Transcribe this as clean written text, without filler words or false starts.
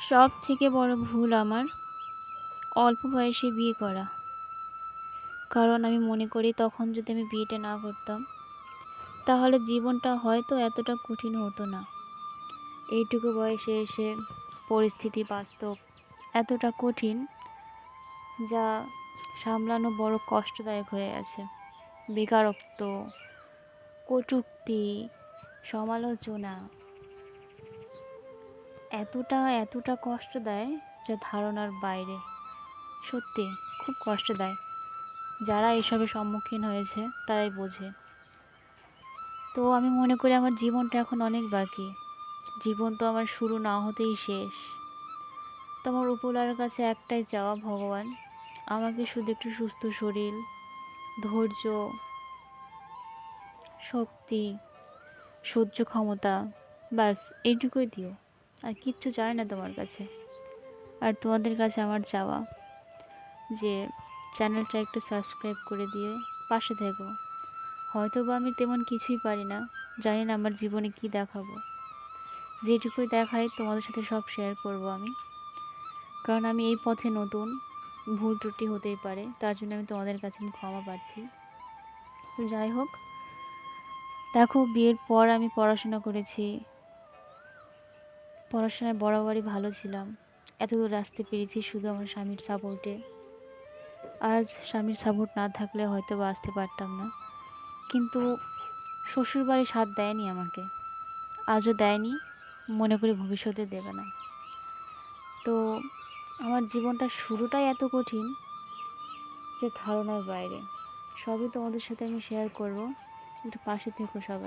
সব থেকে বড় ভুল আমার অল্প বয়সে বিয়ে করা। কারণ আমি মনে করি তখন যদি আমি বিয়েটা না করতাম তাহলে জীবনটা হয়তো এতটা কঠিন হতো না। এইটুকু বয়সে এসে পরিস্থিতি বাস্তব এতটা কঠিন, যা সামলানো বড় কষ্টদায়ক হয়ে আছে। বেকারত্ব, কটূক্তি, সমালোচনা এতটা কষ্ট দেয় যা ধারণার বাইরে। সত্যি খুব কষ্ট দেয়। যারা এসবের সম্মুখীন হয়েছে তারাই বোঝে। তো আমি মনে করি আমার জীবনটা এখন অনেক বাকি। জীবন তো আমার শুরু না হতেই শেষ। তো আমার উপরওয়ালার কাছে একটাই চাওয়া, ভগবান আমাকে শুধু একটু সুস্থ শরীর, ধৈর্য, শক্তি, সহ্য ক্ষমতা, ব্যাস এইটুকুই দিও। আর কিচ্ছু চাই না তোমার কাছে। আর তোমাদের কাছে আমার চাওয়া যে চ্যানেলটা একটু সাবস্ক্রাইব করে দিয়ে পাশে থেকো। হয়তো বা আমি তেমন কিছুই পারি না, জানি না আমার জীবনে কি দেখাবো। যেটুকুই দেখাই তোমাদের সাথে সব শেয়ার করব আমি, কারণ আমি এই পথে নতুন, ভুল ত্রুটি হতেই পারে, তার জন্য আমি তোমাদের কাছে আমি ক্ষমা প্রার্থী। তো যাই হোক, দেখো বিয়ের পর আমি পড়াশোনা করেছি, পড়াশোনায় বরাবরই ভালো ছিলাম। এতদূর আসতে পেরেছি শুধু আমার স্বামীর সাপোর্টে। আজ স্বামীর সাপোর্ট না থাকলে হয়তো বা আসতে পারতাম না। কিন্তু শ্বশুরবাড়ি সাথ দেয়নি আমাকে, আজও দেয়নি, মনে করি ভবিষ্যতে দেবে না। তো আমার জীবনটার শুরুটাই এত কঠিন যে ধারণার বাইরে। সবই তোমাদের সাথে আমি শেয়ার করব, একটু পাশে থেকো সবাই।